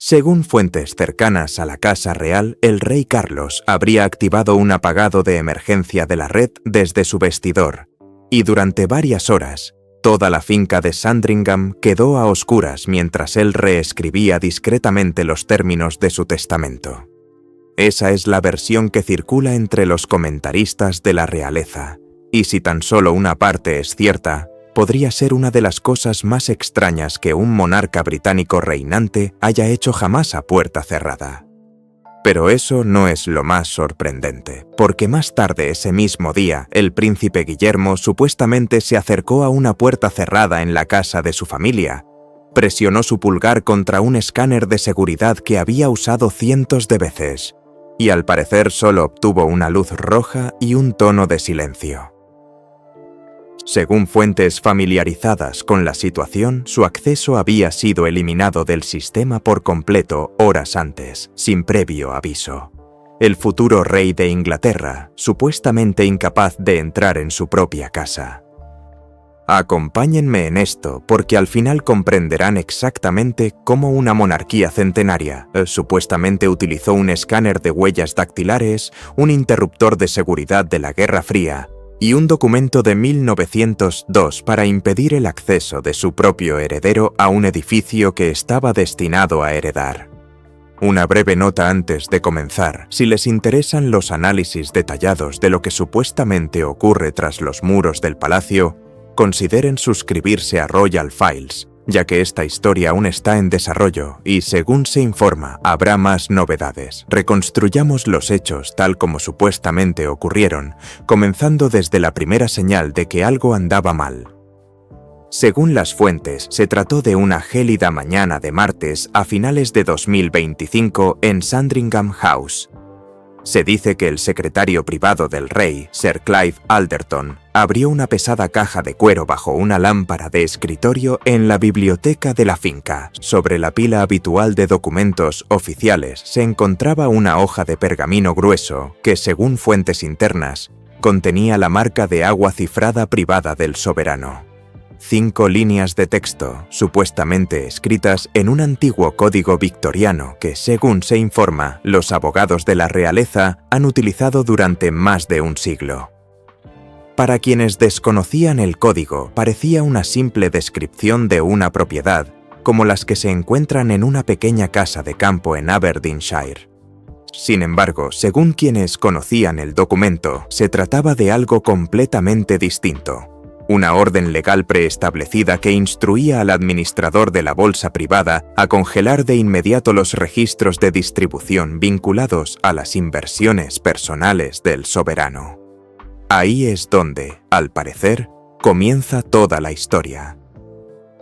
Según fuentes cercanas a la Casa Real, el rey Carlos habría activado un apagado de emergencia de la red desde su vestidor, y durante varias horas, toda la finca de Sandringham quedó a oscuras mientras él reescribía discretamente los términos de su testamento. Esa es la versión que circula entre los comentaristas de la realeza, y si tan solo una parte es cierta, podría ser una de las cosas más extrañas que un monarca británico reinante haya hecho jamás a puerta cerrada. Pero eso no es lo más sorprendente, porque más tarde ese mismo día, el príncipe Guillermo supuestamente se acercó a una puerta cerrada en la casa de su familia, presionó su pulgar contra un escáner de seguridad que había usado cientos de veces, y al parecer solo obtuvo una luz roja y un tono de silencio. Según fuentes familiarizadas con la situación, su acceso había sido eliminado del sistema por completo horas antes, sin previo aviso. El futuro rey de Inglaterra, supuestamente incapaz de entrar en su propia casa. Acompáñenme en esto, porque al final comprenderán exactamente cómo una monarquía centenaria supuestamente utilizó un escáner de huellas dactilares, un interruptor de seguridad de la Guerra Fría, y un documento de 1902 para impedir el acceso de su propio heredero a un edificio que estaba destinado a heredar. Una breve nota antes de comenzar: si les interesan los análisis detallados de lo que supuestamente ocurre tras los muros del palacio, consideren suscribirse a Royal Files, ya que esta historia aún está en desarrollo y, según se informa, habrá más novedades. Reconstruyamos los hechos tal como supuestamente ocurrieron, comenzando desde la primera señal de que algo andaba mal. Según las fuentes, se trató de una gélida mañana de martes a finales de 2025 en Sandringham House. Se dice que el secretario privado del rey, Sir Clive Alderton, abrió una pesada caja de cuero bajo una lámpara de escritorio en la biblioteca de la finca. Sobre la pila habitual de documentos oficiales se encontraba una hoja de pergamino grueso que, según fuentes internas, contenía la marca de agua cifrada privada del soberano. 5 líneas de texto, supuestamente escritas en un antiguo código victoriano que, según se informa, los abogados de la realeza han utilizado durante más de un siglo. Para quienes desconocían el código, parecía una simple descripción de una propiedad, como las que se encuentran en una pequeña casa de campo en Aberdeenshire. Sin embargo, según quienes conocían el documento, se trataba de algo completamente distinto. Una orden legal preestablecida que instruía al administrador de la bolsa privada a congelar de inmediato los registros de distribución vinculados a las inversiones personales del soberano. Ahí es donde, al parecer, comienza toda la historia.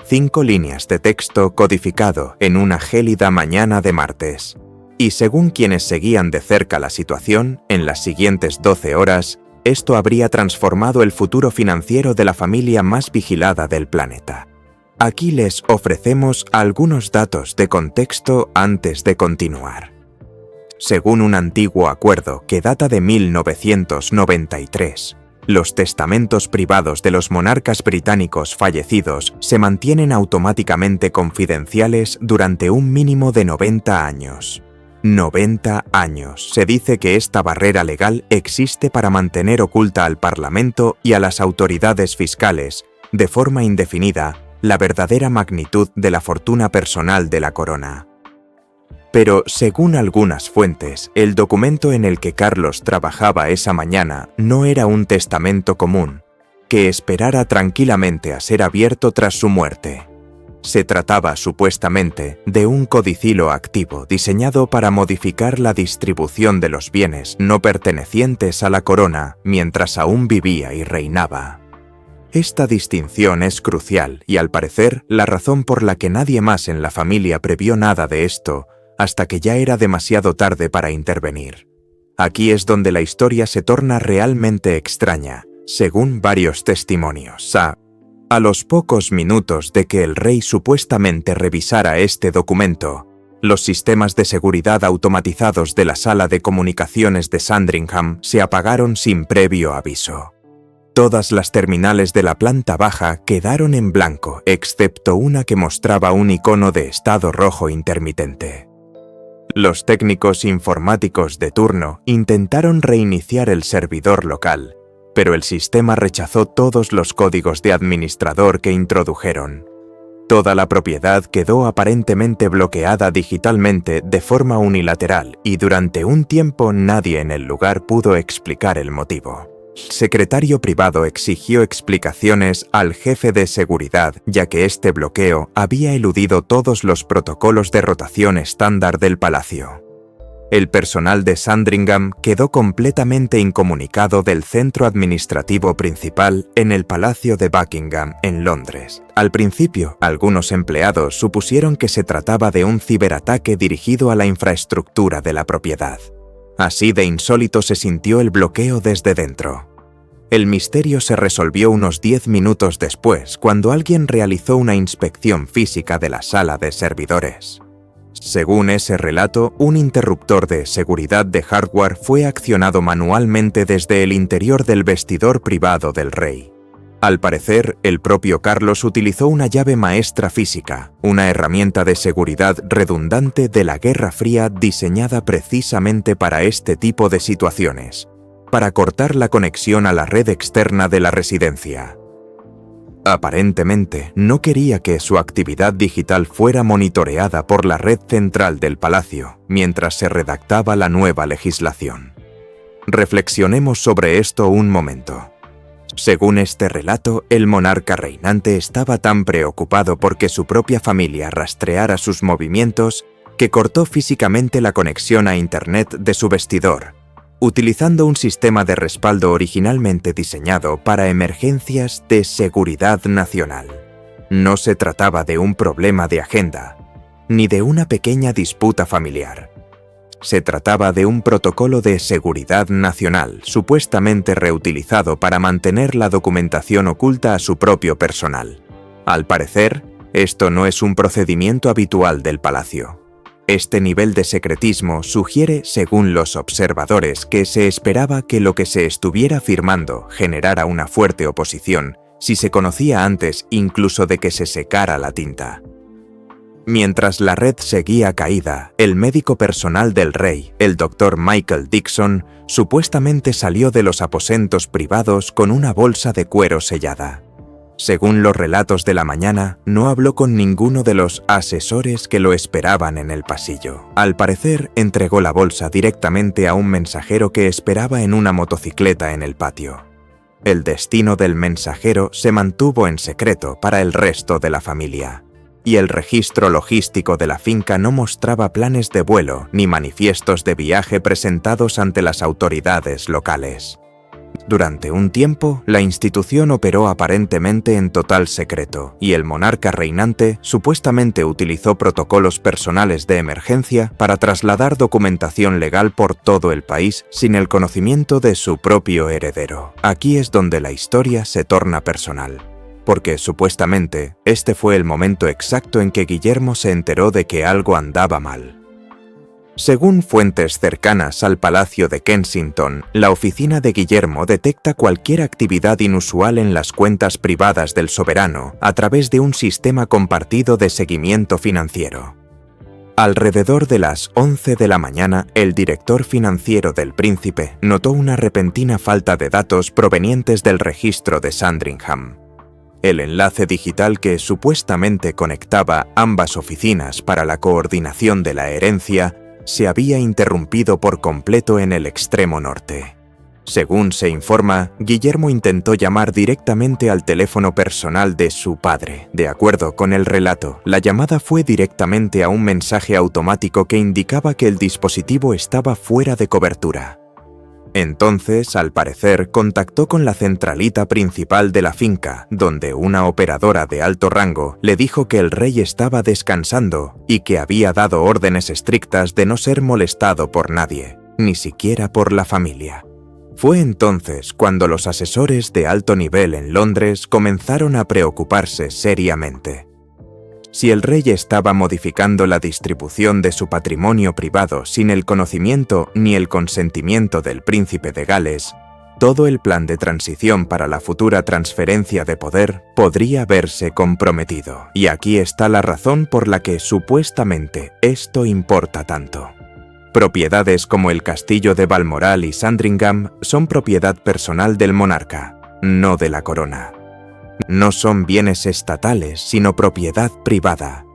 5 líneas de texto codificado en una gélida mañana de martes. Y según quienes seguían de cerca la situación, en las siguientes 12 horas, esto habría transformado el futuro financiero de la familia más vigilada del planeta. Aquí les ofrecemos algunos datos de contexto antes de continuar. Según un antiguo acuerdo que data de 1993, los testamentos privados de los monarcas británicos fallecidos se mantienen automáticamente confidenciales durante un mínimo de 90 años. 90 años. Se dice que esta barrera legal existe para mantener oculta al Parlamento y a las autoridades fiscales, de forma indefinida, la verdadera magnitud de la fortuna personal de la corona. Pero, según algunas fuentes, el documento en el que Carlos trabajaba esa mañana no era un testamento común, que esperara tranquilamente a ser abierto tras su muerte. Se trataba, supuestamente, de un codicilo activo diseñado para modificar la distribución de los bienes no pertenecientes a la corona mientras aún vivía y reinaba. Esta distinción es crucial y, al parecer, la razón por la que nadie más en la familia previó nada de esto hasta que ya era demasiado tarde para intervenir. Aquí es donde la historia se torna realmente extraña, según varios testimonios. A los pocos minutos de que el rey supuestamente revisara este documento, los sistemas de seguridad automatizados de la sala de comunicaciones de Sandringham se apagaron sin previo aviso. Todas las terminales de la planta baja quedaron en blanco, excepto una que mostraba un icono de estado rojo intermitente. Los técnicos informáticos de turno intentaron reiniciar el servidor local, pero el sistema rechazó todos los códigos de administrador que introdujeron. Toda la propiedad quedó aparentemente bloqueada digitalmente de forma unilateral y durante un tiempo nadie en el lugar pudo explicar el motivo. El secretario privado exigió explicaciones al jefe de seguridad, ya que este bloqueo había eludido todos los protocolos de rotación estándar del palacio. El personal de Sandringham quedó completamente incomunicado del centro administrativo principal en el Palacio de Buckingham, en Londres. Al principio, algunos empleados supusieron que se trataba de un ciberataque dirigido a la infraestructura de la propiedad. Así de insólito se sintió el bloqueo desde dentro. El misterio se resolvió unos 10 minutos después, cuando alguien realizó una inspección física de la sala de servidores. Según ese relato, un interruptor de seguridad de hardware fue accionado manualmente desde el interior del vestidor privado del rey. Al parecer, el propio Carlos utilizó una llave maestra física, una herramienta de seguridad redundante de la Guerra Fría diseñada precisamente para este tipo de situaciones, para cortar la conexión a la red externa de la residencia. Aparentemente, no quería que su actividad digital fuera monitoreada por la red central del palacio mientras se redactaba la nueva legislación. Reflexionemos sobre esto un momento. Según este relato, el monarca reinante estaba tan preocupado porque su propia familia rastreara sus movimientos que cortó físicamente la conexión a Internet de su vestidor, utilizando un sistema de respaldo originalmente diseñado para emergencias de seguridad nacional. No se trataba de un problema de agenda, ni de una pequeña disputa familiar. Se trataba de un protocolo de seguridad nacional, supuestamente reutilizado para mantener la documentación oculta a su propio personal. Al parecer, esto no es un procedimiento habitual del palacio. Este nivel de secretismo sugiere, según los observadores, que se esperaba que lo que se estuviera firmando generara una fuerte oposición si se conocía antes incluso de que se secara la tinta. Mientras la red seguía caída, el médico personal del rey, el Dr. Michael Dixon, supuestamente salió de los aposentos privados con una bolsa de cuero sellada. Según los relatos de la mañana, no habló con ninguno de los asesores que lo esperaban en el pasillo. Al parecer, entregó la bolsa directamente a un mensajero que esperaba en una motocicleta en el patio. El destino del mensajero se mantuvo en secreto para el resto de la familia, y el registro logístico de la finca no mostraba planes de vuelo ni manifiestos de viaje presentados ante las autoridades locales. Durante un tiempo, la institución operó aparentemente en total secreto, y el monarca reinante supuestamente utilizó protocolos personales de emergencia para trasladar documentación legal por todo el país sin el conocimiento de su propio heredero. Aquí es donde la historia se torna personal, porque supuestamente este fue el momento exacto en que Guillermo se enteró de que algo andaba mal. Según fuentes cercanas al Palacio de Kensington, la oficina de Guillermo detecta cualquier actividad inusual en las cuentas privadas del soberano a través de un sistema compartido de seguimiento financiero. Alrededor de las 11 de la mañana, el director financiero del príncipe notó una repentina falta de datos provenientes del registro de Sandringham. El enlace digital que supuestamente conectaba ambas oficinas para la coordinación de la herencia se había interrumpido por completo en el extremo norte. Según se informa, Guillermo intentó llamar directamente al teléfono personal de su padre. De acuerdo con el relato, la llamada fue directamente a un mensaje automático que indicaba que el dispositivo estaba fuera de cobertura. Entonces, al parecer, contactó con la centralita principal de la finca, donde una operadora de alto rango le dijo que el rey estaba descansando y que había dado órdenes estrictas de no ser molestado por nadie, ni siquiera por la familia. Fue entonces cuando los asesores de alto nivel en Londres comenzaron a preocuparse seriamente. Si el rey estaba modificando la distribución de su patrimonio privado sin el conocimiento ni el consentimiento del príncipe de Gales, todo el plan de transición para la futura transferencia de poder podría verse comprometido. Y aquí está la razón por la que supuestamente esto importa tanto. Propiedades como el castillo de Balmoral y Sandringham son propiedad personal del monarca, no de la corona. No son bienes estatales, sino propiedad privada.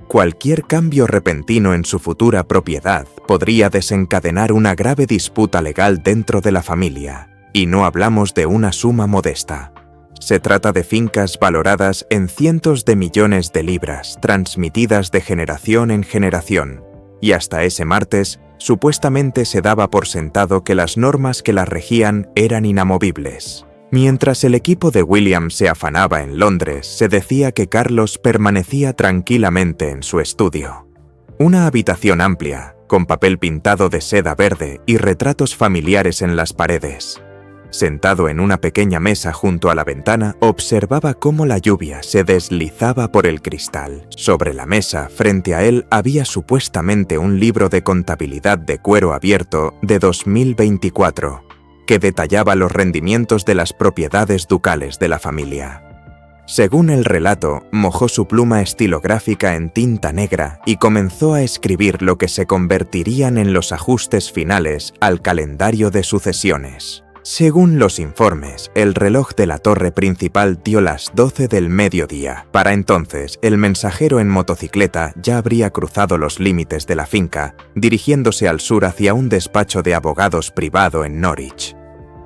Cualquier cambio repentino en su futura propiedad podría desencadenar una grave disputa legal dentro de la familia, y no hablamos de una suma modesta. Se trata de fincas valoradas en cientos de millones de libras, transmitidas de generación en generación, y hasta ese martes, supuestamente se daba por sentado que las normas que las regían eran inamovibles. Mientras el equipo de William se afanaba en Londres, se decía que Carlos permanecía tranquilamente en su estudio. Una habitación amplia, con papel pintado de seda verde y retratos familiares en las paredes. Sentado en una pequeña mesa junto a la ventana, observaba cómo la lluvia se deslizaba por el cristal. Sobre la mesa, frente a él, había supuestamente un libro de contabilidad de cuero abierto de 2024, que detallaba los rendimientos de las propiedades ducales de la familia. Según el relato, mojó su pluma estilográfica en tinta negra y comenzó a escribir lo que se convertirían en los ajustes finales al calendario de sucesiones. Según los informes, el reloj de la torre principal dio las 12 del mediodía. Para entonces, el mensajero en motocicleta ya habría cruzado los límites de la finca, dirigiéndose al sur hacia un despacho de abogados privado en Norwich.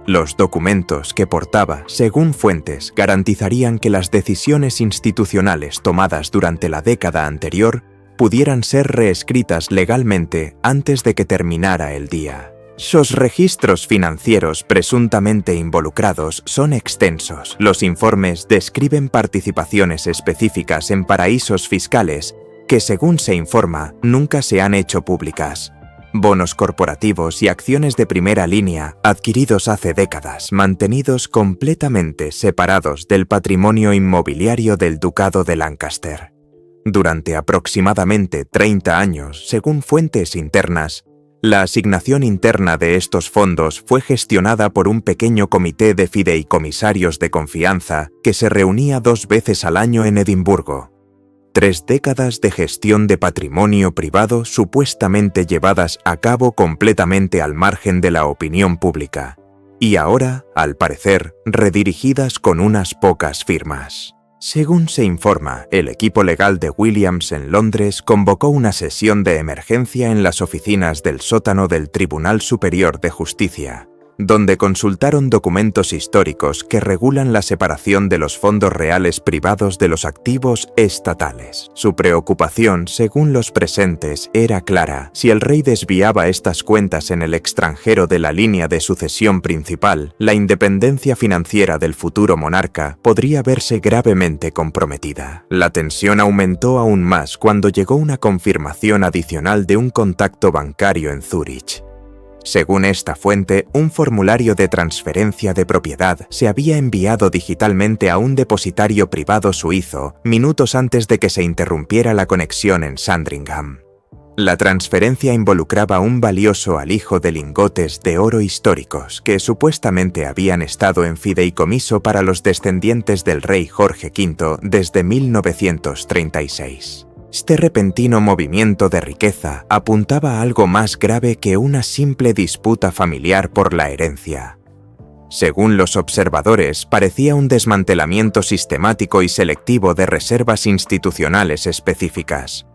Los documentos que portaba, según fuentes, garantizarían que las decisiones institucionales tomadas durante la década anterior pudieran ser reescritas legalmente antes de que terminara el día. Los registros financieros presuntamente involucrados son extensos. Los informes describen participaciones específicas en paraísos fiscales que, según se informa, nunca se han hecho públicas. Bonos corporativos y acciones de primera línea adquiridos hace décadas, mantenidos completamente separados del patrimonio inmobiliario del Ducado de Lancaster. Durante aproximadamente 30 años, según fuentes internas, la asignación interna de estos fondos fue gestionada por un pequeño comité de fideicomisarios de confianza que se reunía 2 veces al año en Edimburgo. 3 décadas de gestión de patrimonio privado supuestamente llevadas a cabo completamente al margen de la opinión pública, y ahora, al parecer, redirigidas con unas pocas firmas. Según se informa, el equipo legal de Williams en Londres convocó una sesión de emergencia en las oficinas del sótano del Tribunal Superior de Justicia, donde consultaron documentos históricos que regulan la separación de los fondos reales privados de los activos estatales. Su preocupación, según los presentes, era clara. Si el rey desviaba estas cuentas en el extranjero de la línea de sucesión principal, la independencia financiera del futuro monarca podría verse gravemente comprometida. La tensión aumentó aún más cuando llegó una confirmación adicional de un contacto bancario en Zúrich. Según esta fuente, un formulario de transferencia de propiedad se había enviado digitalmente a un depositario privado suizo minutos antes de que se interrumpiera la conexión en Sandringham. La transferencia involucraba un valioso alijo de lingotes de oro históricos que supuestamente habían estado en fideicomiso para los descendientes del rey Jorge V desde 1936. Este repentino movimiento de riqueza apuntaba a algo más grave que una simple disputa familiar por la herencia. Según los observadores, parecía un desmantelamiento sistemático y selectivo de reservas institucionales específicas.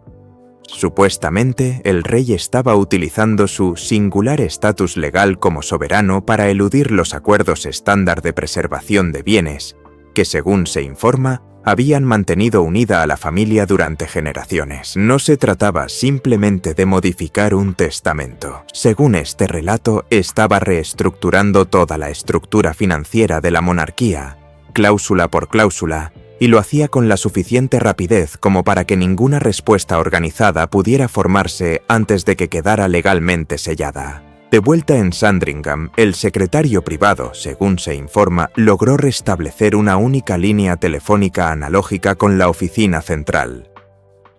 Supuestamente, el rey estaba utilizando su singular estatus legal como soberano para eludir los acuerdos estándar de preservación de bienes, que, según se informa, habían mantenido unida a la familia durante generaciones. No se trataba simplemente de modificar un testamento. Según este relato, estaba reestructurando toda la estructura financiera de la monarquía, cláusula por cláusula, y lo hacía con la suficiente rapidez como para que ninguna respuesta organizada pudiera formarse antes de que quedara legalmente sellada. De vuelta en Sandringham, el secretario privado, según se informa, logró restablecer una única línea telefónica analógica con la oficina central.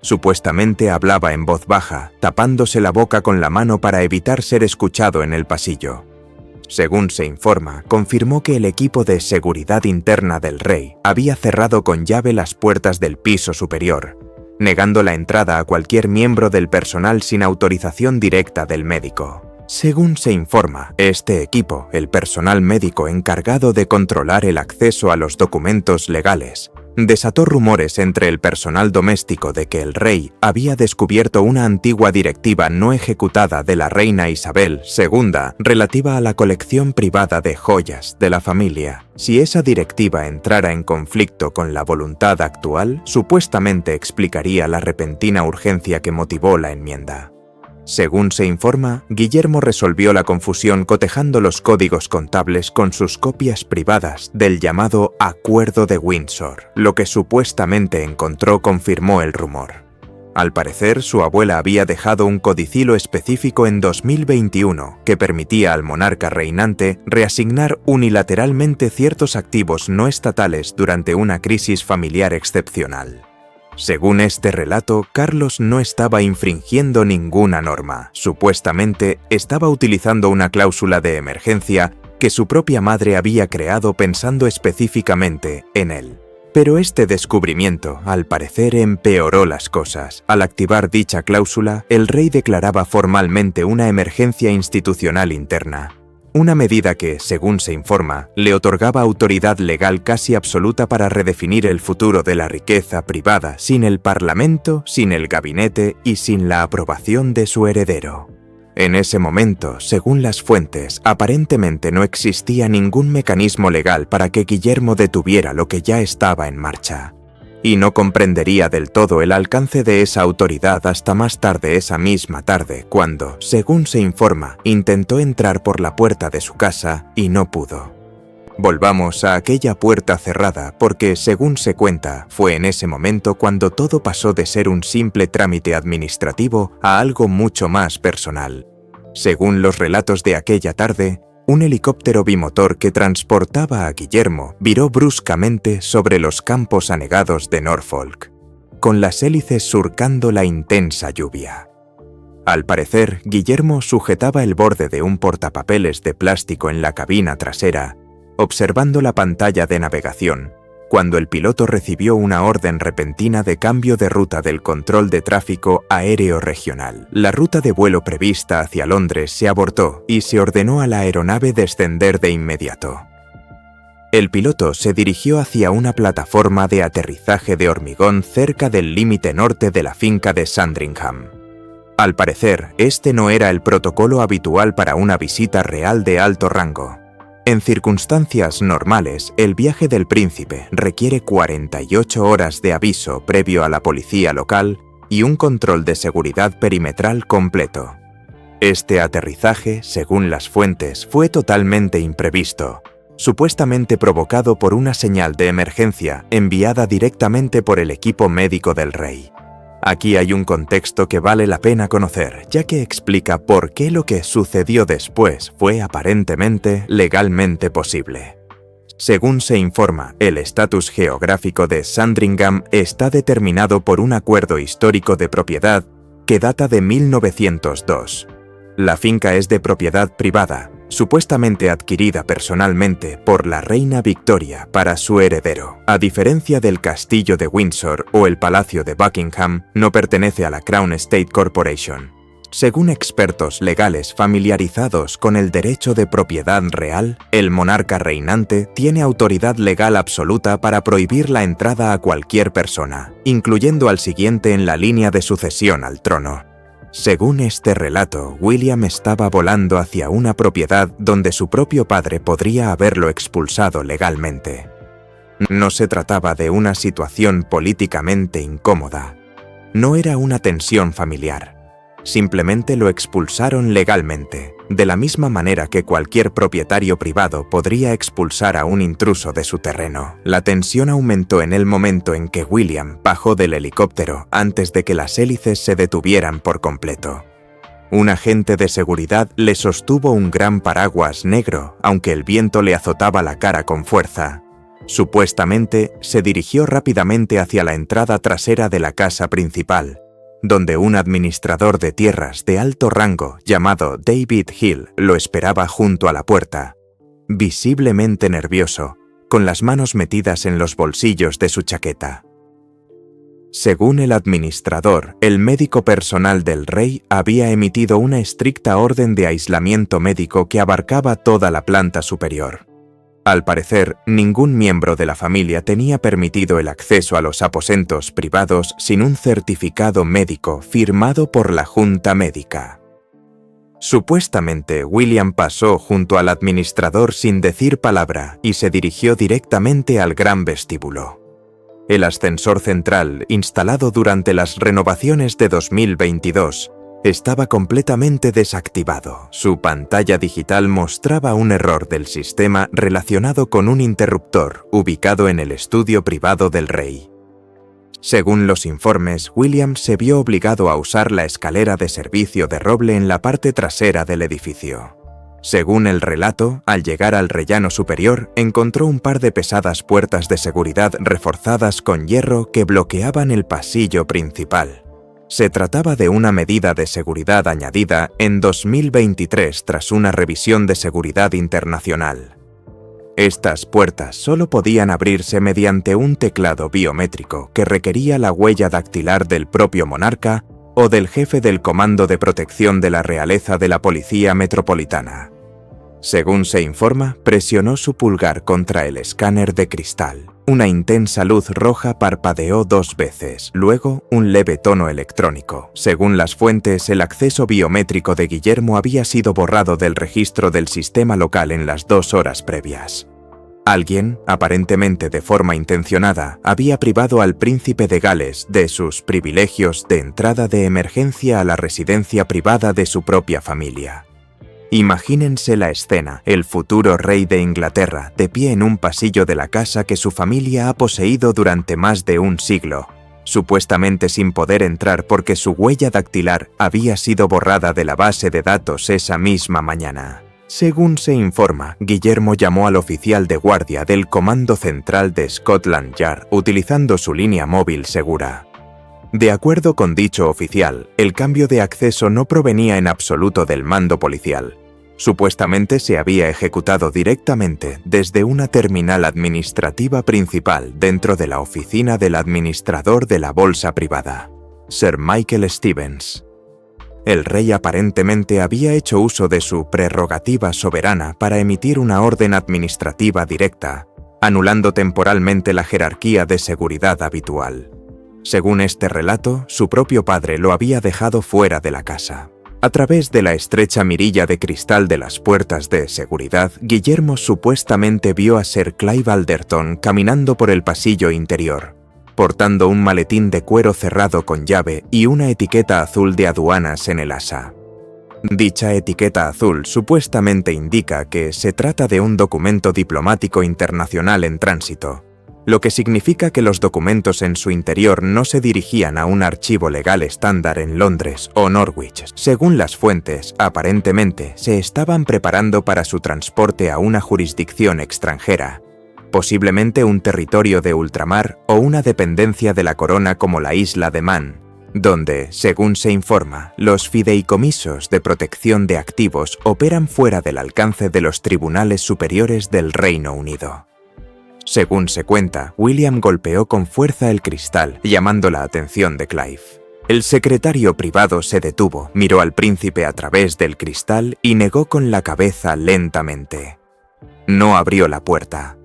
Supuestamente hablaba en voz baja, tapándose la boca con la mano para evitar ser escuchado en el pasillo. Según se informa, confirmó que el equipo de seguridad interna del rey había cerrado con llave las puertas del piso superior, negando la entrada a cualquier miembro del personal sin autorización directa del médico. Según se informa, este equipo, el personal médico encargado de controlar el acceso a los documentos legales, desató rumores entre el personal doméstico de que el rey había descubierto una antigua directiva no ejecutada de la reina Isabel II relativa a la colección privada de joyas de la familia. Si esa directiva entrara en conflicto con la voluntad actual, supuestamente explicaría la repentina urgencia que motivó la enmienda. Según se informa, Guillermo resolvió la confusión cotejando los códigos contables con sus copias privadas del llamado Acuerdo de Windsor. Lo que supuestamente encontró confirmó el rumor. Al parecer, su abuela había dejado un codicilo específico en 2021 que permitía al monarca reinante reasignar unilateralmente ciertos activos no estatales durante una crisis familiar excepcional. Según este relato, Carlos no estaba infringiendo ninguna norma. Supuestamente, estaba utilizando una cláusula de emergencia que su propia madre había creado pensando específicamente en él. Pero este descubrimiento, al parecer, empeoró las cosas. Al activar dicha cláusula, el rey declaraba formalmente una emergencia institucional interna. Una medida que, según se informa, le otorgaba autoridad legal casi absoluta para redefinir el futuro de la riqueza privada sin el Parlamento, sin el gabinete y sin la aprobación de su heredero. En ese momento, según las fuentes, aparentemente no existía ningún mecanismo legal para que Guillermo detuviera lo que ya estaba en marcha. Y no comprendería del todo el alcance de esa autoridad hasta más tarde esa misma tarde, cuando, según se informa, intentó entrar por la puerta de su casa y no pudo. Volvamos a aquella puerta cerrada porque, según se cuenta, fue en ese momento cuando todo pasó de ser un simple trámite administrativo a algo mucho más personal. Según los relatos de aquella tarde, un helicóptero bimotor que transportaba a Guillermo viró bruscamente sobre los campos anegados de Norfolk, con las hélices surcando la intensa lluvia. Al parecer, Guillermo sujetaba el borde de un portapapeles de plástico en la cabina trasera, observando la pantalla de navegación, cuando el piloto recibió una orden repentina de cambio de ruta del control de tráfico aéreo regional. La ruta de vuelo prevista hacia Londres se abortó y se ordenó a la aeronave descender de inmediato. El piloto se dirigió hacia una plataforma de aterrizaje de hormigón cerca del límite norte de la finca de Sandringham. Al parecer, este no era el protocolo habitual para una visita real de alto rango. En circunstancias normales, el viaje del príncipe requiere 48 horas de aviso previo a la policía local y un control de seguridad perimetral completo. Este aterrizaje, según las fuentes, fue totalmente imprevisto, supuestamente provocado por una señal de emergencia enviada directamente por el equipo médico del rey. Aquí hay un contexto que vale la pena conocer, ya que explica por qué lo que sucedió después fue aparentemente legalmente posible. Según se informa, el estatus geográfico de Sandringham está determinado por un acuerdo histórico de propiedad que data de 1902. La finca es de propiedad privada, supuestamente adquirida personalmente por la reina Victoria para su heredero. A diferencia del castillo de Windsor o el palacio de Buckingham, no pertenece a la Crown Estate Corporation. Según expertos legales familiarizados con el derecho de propiedad real, el monarca reinante tiene autoridad legal absoluta para prohibir la entrada a cualquier persona, incluyendo al siguiente en la línea de sucesión al trono. Según este relato, William estaba volando hacia una propiedad donde su propio padre podría haberlo expulsado legalmente. No se trataba de una situación políticamente incómoda. No era una tensión familiar. Simplemente lo expulsaron legalmente, de la misma manera que cualquier propietario privado podría expulsar a un intruso de su terreno. La tensión aumentó en el momento en que William bajó del helicóptero antes de que las hélices se detuvieran por completo. Un agente de seguridad le sostuvo un gran paraguas negro, aunque el viento le azotaba la cara con fuerza. Supuestamente, se dirigió rápidamente hacia la entrada trasera de la casa principal, donde un administrador de tierras de alto rango llamado David Hill lo esperaba junto a la puerta, visiblemente nervioso, con las manos metidas en los bolsillos de su chaqueta. Según el administrador, el médico personal del rey había emitido una estricta orden de aislamiento médico que abarcaba toda la planta superior. Al parecer, ningún miembro de la familia tenía permitido el acceso a los aposentos privados sin un certificado médico firmado por la Junta Médica. Supuestamente, William pasó junto al administrador sin decir palabra y se dirigió directamente al gran vestíbulo. El ascensor central, instalado durante las renovaciones de 2022, estaba completamente desactivado. Su pantalla digital mostraba un error del sistema relacionado con un interruptor ubicado en el estudio privado del rey. Según los informes, William se vio obligado a usar la escalera de servicio de roble en la parte trasera del edificio. Según el relato, al llegar al rellano superior, encontró un par de pesadas puertas de seguridad reforzadas con hierro que bloqueaban el pasillo principal. Se trataba de una medida de seguridad añadida en 2023 tras una revisión de seguridad internacional. Estas puertas solo podían abrirse mediante un teclado biométrico que requería la huella dactilar del propio monarca o del jefe del Comando de Protección de la Realeza de la Policía Metropolitana. Según se informa, presionó su pulgar contra el escáner de cristal. Una intensa luz roja parpadeó 2 veces, luego un leve tono electrónico. Según las fuentes, el acceso biométrico de Guillermo había sido borrado del registro del sistema local en las 2 horas previas. Alguien, aparentemente de forma intencionada, había privado al príncipe de Gales de sus privilegios de entrada de emergencia a la residencia privada de su propia familia. Imagínense la escena: el futuro rey de Inglaterra, de pie en un pasillo de la casa que su familia ha poseído durante más de un siglo, supuestamente sin poder entrar porque su huella dactilar había sido borrada de la base de datos esa misma mañana. Según se informa, Guillermo llamó al oficial de guardia del Comando Central de Scotland Yard utilizando su línea móvil segura. De acuerdo con dicho oficial, el cambio de acceso no provenía en absoluto del mando policial. Supuestamente se había ejecutado directamente desde una terminal administrativa principal dentro de la oficina del administrador de la bolsa privada, Sir Michael Stevens. El rey aparentemente había hecho uso de su prerrogativa soberana para emitir una orden administrativa directa, anulando temporalmente la jerarquía de seguridad habitual. Según este relato, su propio padre lo había dejado fuera de la casa. A través de la estrecha mirilla de cristal de las puertas de seguridad, Guillermo supuestamente vio a Sir Clive Alderton caminando por el pasillo interior, portando un maletín de cuero cerrado con llave y una etiqueta azul de aduanas en el asa. Dicha etiqueta azul supuestamente indica que se trata de un documento diplomático internacional en tránsito, lo que significa que los documentos en su interior no se dirigían a un archivo legal estándar en Londres o Norwich. Según las fuentes, aparentemente se estaban preparando para su transporte a una jurisdicción extranjera, posiblemente un territorio de ultramar o una dependencia de la corona como la isla de Man, donde, según se informa, los fideicomisos de protección de activos operan fuera del alcance de los tribunales superiores del Reino Unido. Según se cuenta, William golpeó con fuerza el cristal, llamando la atención de Clive. El secretario privado se detuvo, miró al príncipe a través del cristal y negó con la cabeza lentamente. No abrió la puerta.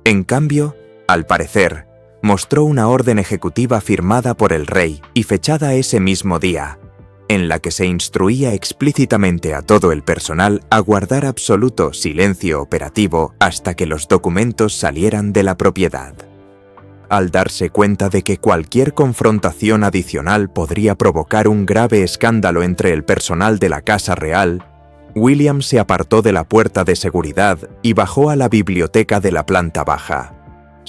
En cambio, al parecer, mostró una orden ejecutiva firmada por el rey y fechada ese mismo día, en la que se instruía explícitamente a todo el personal a guardar absoluto silencio operativo hasta que los documentos salieran de la propiedad. Al darse cuenta de que cualquier confrontación adicional podría provocar un grave escándalo entre el personal de la Casa Real, William se apartó de la puerta de seguridad y bajó a la biblioteca de la planta baja.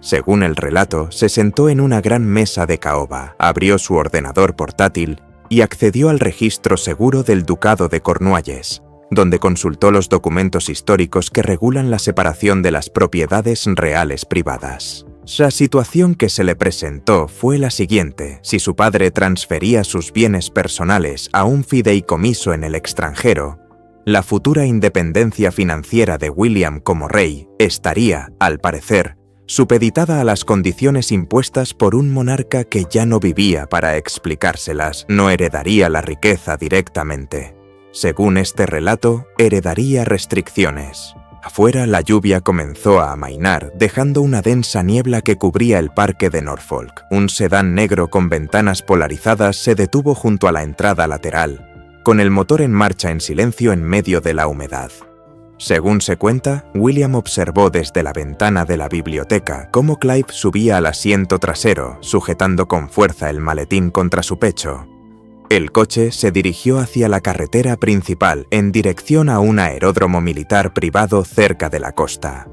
Según el relato, se sentó en una gran mesa de caoba, abrió su ordenador portátil y accedió al registro seguro del Ducado de Cornualles, donde consultó los documentos históricos que regulan la separación de las propiedades reales privadas. La situación que se le presentó fue la siguiente: si su padre transfería sus bienes personales a un fideicomiso en el extranjero, la futura independencia financiera de William como rey estaría, al parecer, supeditada a las condiciones impuestas por un monarca que ya no vivía para explicárselas, no heredaría la riqueza directamente. Según este relato, heredaría restricciones. Afuera la lluvia comenzó a amainar, dejando una densa niebla que cubría el parque de Norfolk. Un sedán negro con ventanas polarizadas se detuvo junto a la entrada lateral, con el motor en marcha en silencio en medio de la humedad. Según se cuenta, William observó desde la ventana de la biblioteca cómo Clive subía al asiento trasero, sujetando con fuerza el maletín contra su pecho. El coche se dirigió hacia la carretera principal en dirección a un aeródromo militar privado cerca de la costa.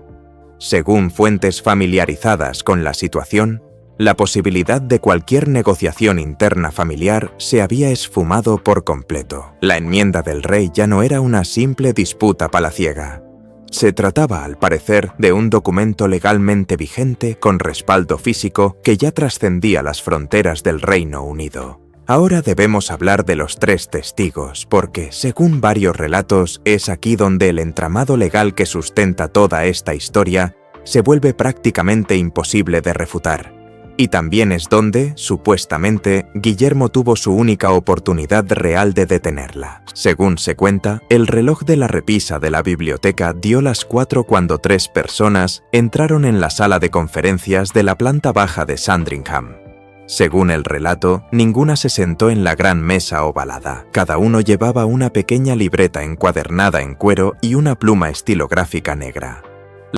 Según fuentes familiarizadas con la situación, la posibilidad de cualquier negociación interna familiar se había esfumado por completo. La enmienda del rey ya no era una simple disputa palaciega. Se trataba, al parecer, de un documento legalmente vigente con respaldo físico que ya trascendía las fronteras del Reino Unido. Ahora debemos hablar de los 3 testigos, porque, según varios relatos, es aquí donde el entramado legal que sustenta toda esta historia se vuelve prácticamente imposible de refutar. Y también es donde, supuestamente, Guillermo tuvo su única oportunidad real de detenerla. Según se cuenta, el reloj de la repisa de la biblioteca dio las 4 cuando 3 personas entraron en la sala de conferencias de la planta baja de Sandringham. Según el relato, ninguna se sentó en la gran mesa ovalada. Cada uno llevaba una pequeña libreta encuadernada en cuero y una pluma estilográfica negra.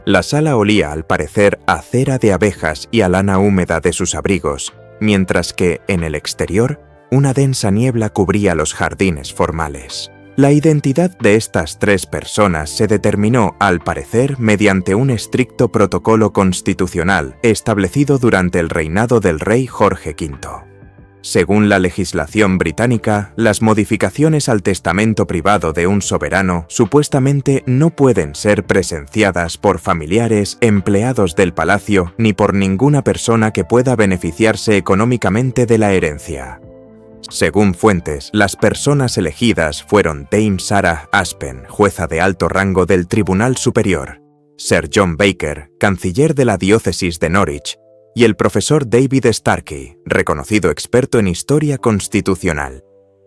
La sala olía, al parecer, a cera de abejas y a lana húmeda de sus abrigos, mientras que, en el exterior, una densa niebla cubría los jardines formales. La identidad de estas 3 personas se determinó, al parecer, mediante un estricto protocolo constitucional establecido durante el reinado del rey Jorge V. Según la legislación británica, las modificaciones al testamento privado de un soberano supuestamente no pueden ser presenciadas por familiares, empleados del palacio, ni por ninguna persona que pueda beneficiarse económicamente de la herencia. Según fuentes, las personas elegidas fueron Dame Sarah Aspen, jueza de alto rango del Tribunal Superior, Sir John Baker, canciller de la diócesis de Norwich, y el profesor David Starkey, reconocido experto en historia constitucional.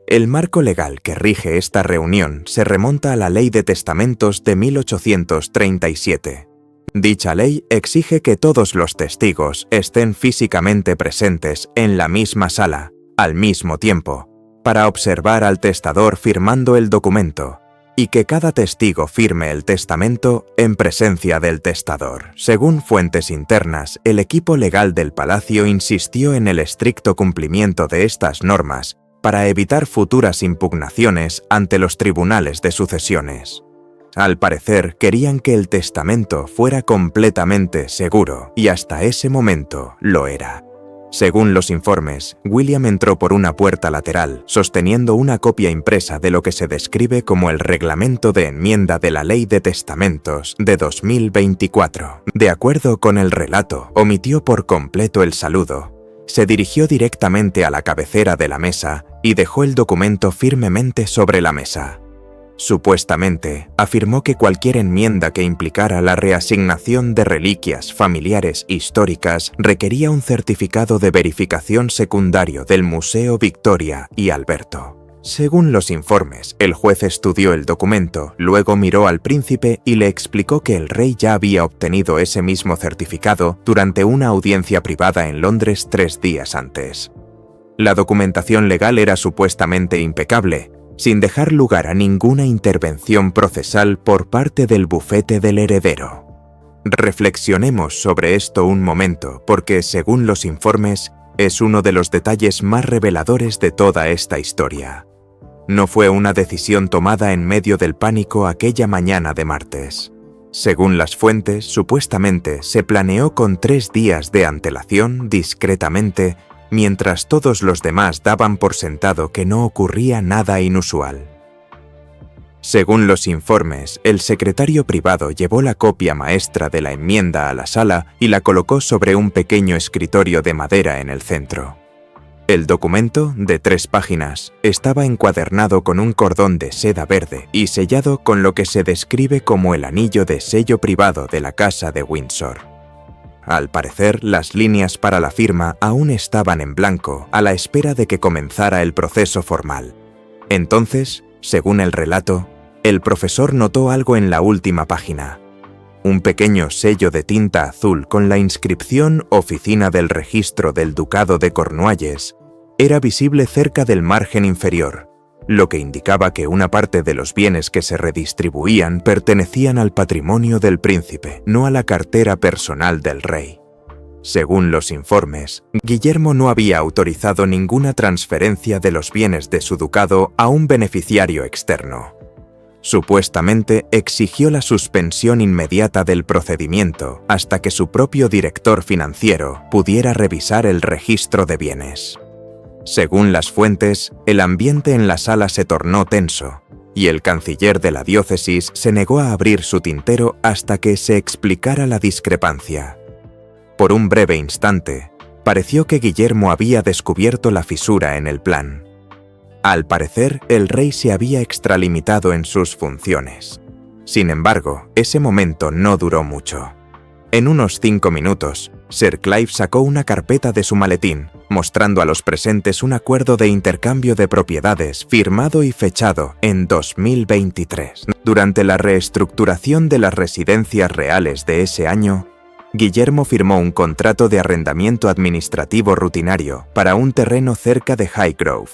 El marco legal que rige esta reunión se remonta a la Ley de Testamentos de 1837. Dicha ley exige que todos los testigos estén físicamente presentes en la misma sala, al mismo tiempo, para observar al testador firmando el documento, y que cada testigo firme el testamento en presencia del testador. Según fuentes internas, el equipo legal del palacio insistió en el estricto cumplimiento de estas normas para evitar futuras impugnaciones ante los tribunales de sucesiones. Al parecer, querían que el testamento fuera completamente seguro, y hasta ese momento lo era. Según los informes, William entró por una puerta lateral, sosteniendo una copia impresa de lo que se describe como el Reglamento de Enmienda de la Ley de Testamentos de 2024. De acuerdo con el relato, omitió por completo el saludo. Se dirigió directamente a la cabecera de la mesa y dejó el documento firmemente sobre la mesa. Supuestamente, afirmó que cualquier enmienda que implicara la reasignación de reliquias familiares históricas requería un certificado de verificación secundario del Museo Victoria y Alberto. Según los informes, el juez estudió el documento, luego miró al príncipe y le explicó que el rey ya había obtenido ese mismo certificado durante una audiencia privada en Londres 3 días antes. La documentación legal era supuestamente impecable, sin dejar lugar a ninguna intervención procesal por parte del bufete del heredero. Reflexionemos sobre esto un momento, porque, según los informes, es uno de los detalles más reveladores de toda esta historia. No fue una decisión tomada en medio del pánico aquella mañana de martes. Según las fuentes, supuestamente se planeó con 3 días de antelación discretamente, mientras todos los demás daban por sentado que no ocurría nada inusual. Según los informes, el secretario privado llevó la copia maestra de la enmienda a la sala y la colocó sobre un pequeño escritorio de madera en el centro. El documento, de 3 páginas, estaba encuadernado con un cordón de seda verde y sellado con lo que se describe como el anillo de sello privado de la Casa de Windsor. al parecer, las líneas para la firma aún estaban en blanco, a la espera de que comenzara el proceso formal. Entonces, según el relato, el profesor notó algo en la última página. Un pequeño sello de tinta azul con la inscripción Oficina del Registro del Ducado de Cornualles era visible cerca del margen inferior, lo que indicaba que una parte de los bienes que se redistribuían pertenecían al patrimonio del príncipe, no a la cartera personal del rey. Según los informes, Guillermo no había autorizado ninguna transferencia de los bienes de su ducado a un beneficiario externo. Supuestamente exigió la suspensión inmediata del procedimiento hasta que su propio director financiero pudiera revisar el registro de bienes. Según las fuentes, el ambiente en la sala se tornó tenso, y el canciller de la diócesis se negó a abrir su tintero hasta que se explicara la discrepancia. Por un breve instante, pareció que Guillermo había descubierto la fisura en el plan. Al parecer, el rey se había extralimitado en sus funciones. Sin embargo, ese momento no duró mucho. En unos 5 minutos, Sir Clive sacó una carpeta de su maletín, mostrando a los presentes un acuerdo de intercambio de propiedades firmado y fechado en 2023. Durante la reestructuración de las residencias reales de ese año, Guillermo firmó un contrato de arrendamiento administrativo rutinario para un terreno cerca de Highgrove,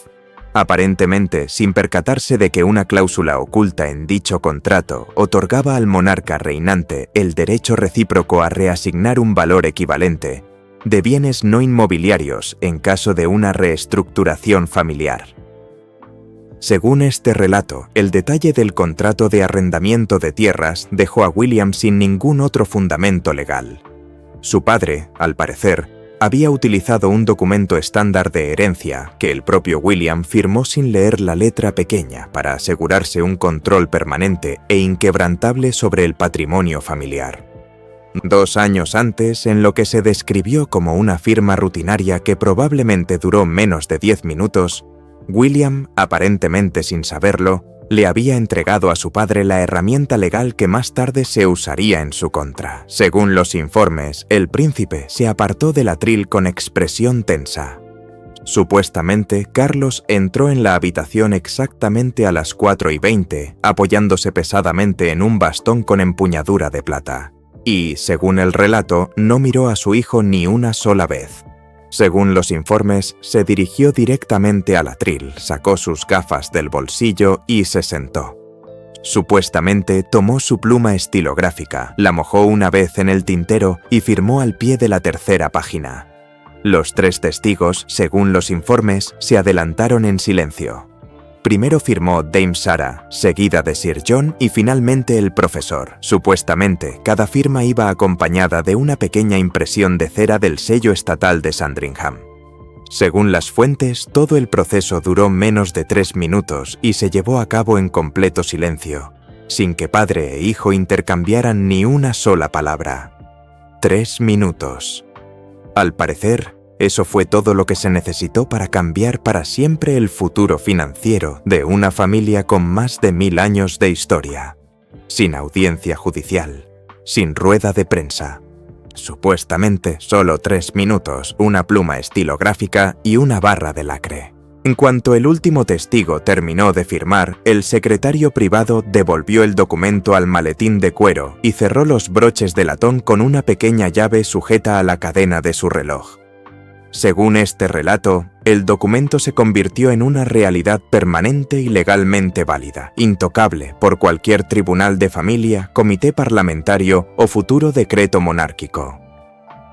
aparentemente sin percatarse de que una cláusula oculta en dicho contrato otorgaba al monarca reinante el derecho recíproco a reasignar un valor equivalente de bienes no inmobiliarios en caso de una reestructuración familiar. Según este relato, el detalle del contrato de arrendamiento de tierras dejó a William sin ningún otro fundamento legal. Su padre, al parecer, había utilizado un documento estándar de herencia que el propio William firmó sin leer la letra pequeña para asegurarse un control permanente e inquebrantable sobre el patrimonio familiar. 2 años antes, en lo que se describió como una firma rutinaria que probablemente duró menos de 10 minutos, William, aparentemente sin saberlo, le había entregado a su padre la herramienta legal que más tarde se usaría en su contra. Según los informes, el príncipe se apartó del atril con expresión tensa. Supuestamente, Carlos entró en la habitación exactamente a las 4:20, apoyándose pesadamente en un bastón con empuñadura de plata. Y, según el relato, no miró a su hijo ni una sola vez. Según los informes, se dirigió directamente al atril, sacó sus gafas del bolsillo y se sentó. Supuestamente tomó su pluma estilográfica, la mojó una vez en el tintero y firmó al pie de la 3ª página. Los 3 testigos, según los informes, se adelantaron en silencio. Primero firmó Dame Sarah, seguida de Sir John y finalmente el profesor. Supuestamente, cada firma iba acompañada de una pequeña impresión de cera del sello estatal de Sandringham. Según las fuentes, todo el proceso duró menos de 3 minutos y se llevó a cabo en completo silencio, sin que padre e hijo intercambiaran ni una sola palabra. 3 minutos. Al parecer, eso fue todo lo que se necesitó para cambiar para siempre el futuro financiero de una familia con más de 1000 años de historia, sin audiencia judicial, sin rueda de prensa. Supuestamente solo 3 minutos, una pluma estilográfica y una barra de lacre. En cuanto el último testigo terminó de firmar, el secretario privado devolvió el documento al maletín de cuero y cerró los broches de latón con una pequeña llave sujeta a la cadena de su reloj. Según este relato, el documento se convirtió en una realidad permanente y legalmente válida, intocable por cualquier tribunal de familia, comité parlamentario o futuro decreto monárquico.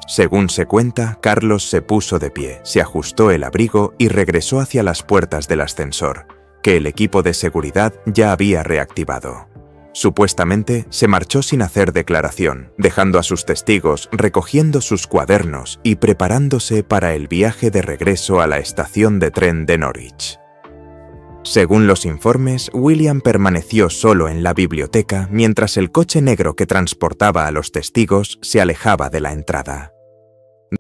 Según se cuenta, Carlos se puso de pie, se ajustó el abrigo y regresó hacia las puertas del ascensor, que el equipo de seguridad ya había reactivado. Supuestamente, se marchó sin hacer declaración, dejando a sus testigos recogiendo sus cuadernos y preparándose para el viaje de regreso a la estación de tren de Norwich. Según los informes, William permaneció solo en la biblioteca mientras el coche negro que transportaba a los testigos se alejaba de la entrada.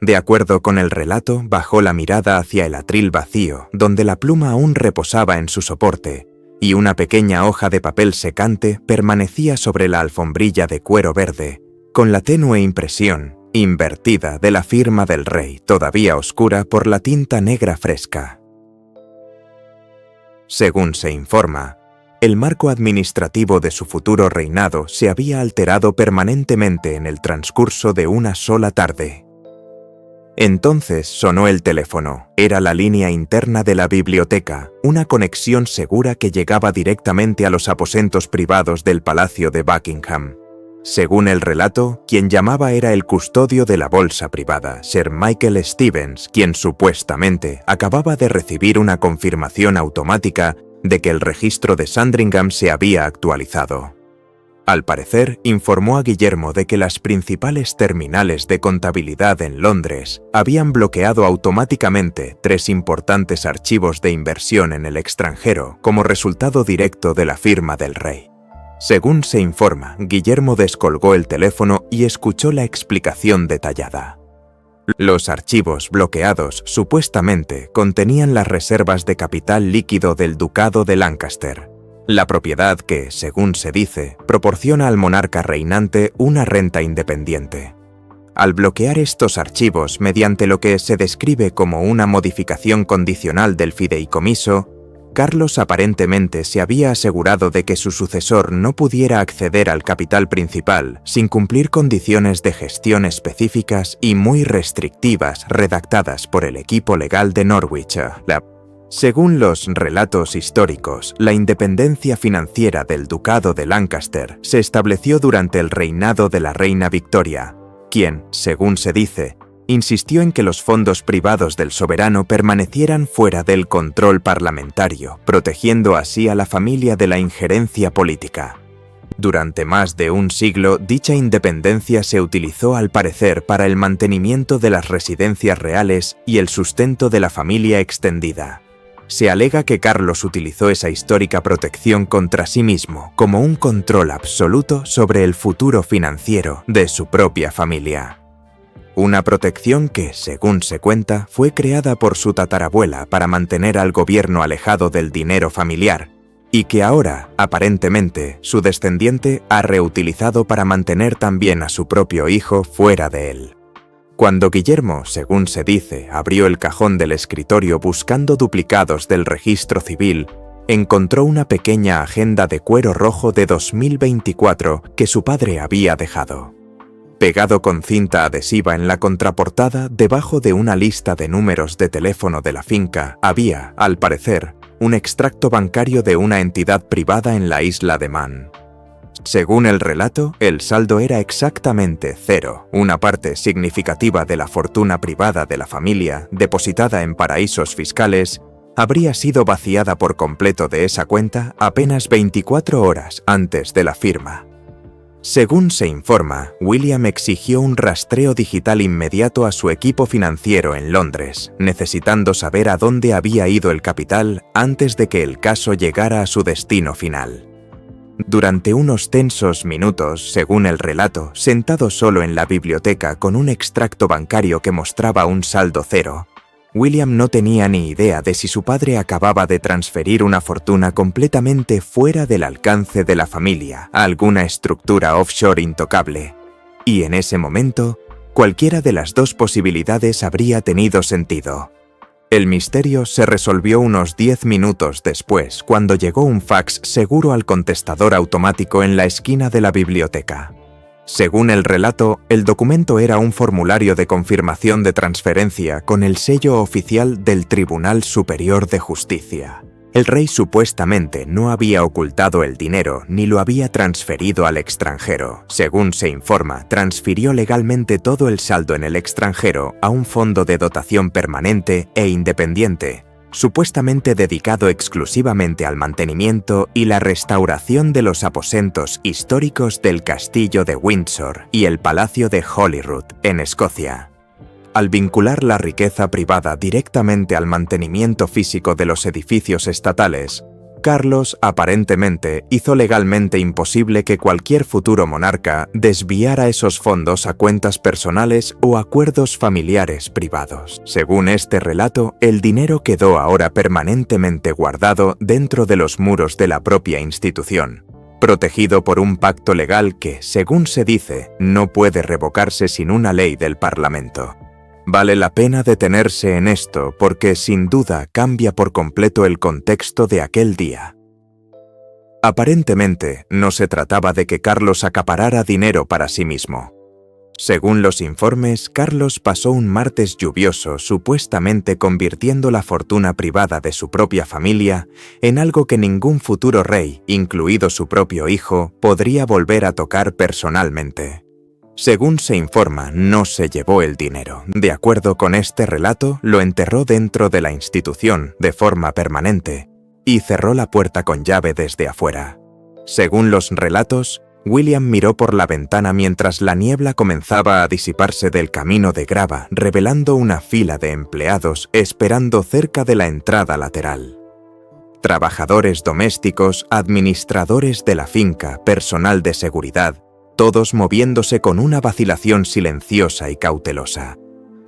De acuerdo con el relato, bajó la mirada hacia el atril vacío, donde la pluma aún reposaba en su soporte, y una pequeña hoja de papel secante permanecía sobre la alfombrilla de cuero verde, con la tenue impresión invertida de la firma del rey, todavía oscura por la tinta negra fresca. Según se informa, el marco administrativo de su futuro reinado se había alterado permanentemente en el transcurso de una sola tarde. Entonces sonó el teléfono. Era la línea interna de la biblioteca, una conexión segura que llegaba directamente a los aposentos privados del Palacio de Buckingham. Según el relato, quien llamaba era el custodio de la bolsa privada, Sir Michael Stevens, quien supuestamente acababa de recibir una confirmación automática de que el registro de Sandringham se había actualizado. Al parecer, informó a Guillermo de que las principales terminales de contabilidad en Londres habían bloqueado automáticamente 3 importantes archivos de inversión en el extranjero como resultado directo de la firma del rey. Según se informa, Guillermo descolgó el teléfono y escuchó la explicación detallada. Los archivos bloqueados supuestamente contenían las reservas de capital líquido del Ducado de Lancaster, la propiedad que, según se dice, proporciona al monarca reinante una renta independiente. Al bloquear estos archivos mediante lo que se describe como una modificación condicional del fideicomiso, Carlos aparentemente se había asegurado de que su sucesor no pudiera acceder al capital principal sin cumplir condiciones de gestión específicas y muy restrictivas redactadas por el equipo legal de Norwich. Según los relatos históricos, la independencia financiera del Ducado de Lancaster se estableció durante el reinado de la reina Victoria, quien, según se dice, insistió en que los fondos privados del soberano permanecieran fuera del control parlamentario, protegiendo así a la familia de la injerencia política. Durante más de un siglo, dicha independencia se utilizó al parecer para el mantenimiento de las residencias reales y el sustento de la familia extendida. Se alega que Carlos utilizó esa histórica protección contra sí mismo como un control absoluto sobre el futuro financiero de su propia familia. Una protección que, según se cuenta, fue creada por su tatarabuela para mantener al gobierno alejado del dinero familiar, y que ahora, aparentemente, su descendiente ha reutilizado para mantener también a su propio hijo fuera de él. Cuando Guillermo, según se dice, abrió el cajón del escritorio buscando duplicados del registro civil, encontró una pequeña agenda de cuero rojo de 2024 que su padre había dejado. Pegado con cinta adhesiva en la contraportada, debajo de una lista de números de teléfono de la finca, había, al parecer, un extracto bancario de una entidad privada en la isla de Man. Según el relato, el saldo era exactamente 0, una parte significativa de la fortuna privada de la familia, depositada en paraísos fiscales, habría sido vaciada por completo de esa cuenta apenas 24 horas antes de la firma. Según se informa, William exigió un rastreo digital inmediato a su equipo financiero en Londres, necesitando saber a dónde había ido el capital antes de que el caso llegara a su destino final. Durante unos tensos minutos, según el relato, sentado solo en la biblioteca con un extracto bancario que mostraba un saldo 0, William no tenía ni idea de si su padre acababa de transferir una fortuna completamente fuera del alcance de la familia a alguna estructura offshore intocable. Y en ese momento, cualquiera de las dos posibilidades habría tenido sentido. El misterio se resolvió unos 10 minutos después, cuando llegó un fax seguro al contestador automático en la esquina de la biblioteca. Según el relato, el documento era un formulario de confirmación de transferencia con el sello oficial del Tribunal Superior de Justicia. El rey supuestamente no había ocultado el dinero ni lo había transferido al extranjero. Según se informa, transfirió legalmente todo el saldo en el extranjero a un fondo de dotación permanente e independiente, supuestamente dedicado exclusivamente al mantenimiento y la restauración de los aposentos históricos del Castillo de Windsor y el Palacio de Holyrood, en Escocia. Al vincular la riqueza privada directamente al mantenimiento físico de los edificios estatales, Carlos aparentemente hizo legalmente imposible que cualquier futuro monarca desviara esos fondos a cuentas personales o acuerdos familiares privados. Según este relato, el dinero quedó ahora permanentemente guardado dentro de los muros de la propia institución, protegido por un pacto legal que, según se dice, no puede revocarse sin una ley del Parlamento. Vale la pena detenerse en esto porque sin duda cambia por completo el contexto de aquel día. Aparentemente, no se trataba de que Carlos acaparara dinero para sí mismo. Según los informes, Carlos pasó un martes lluvioso supuestamente convirtiendo la fortuna privada de su propia familia en algo que ningún futuro rey, incluido su propio hijo, podría volver a tocar personalmente. Según se informa, no se llevó el dinero. De acuerdo con este relato, lo enterró dentro de la institución de forma permanente y cerró la puerta con llave desde afuera. Según los relatos, William miró por la ventana mientras la niebla comenzaba a disiparse del camino de grava, revelando una fila de empleados esperando cerca de la entrada lateral. Trabajadores domésticos, administradores de la finca, personal de seguridad, todos moviéndose con una vacilación silenciosa y cautelosa.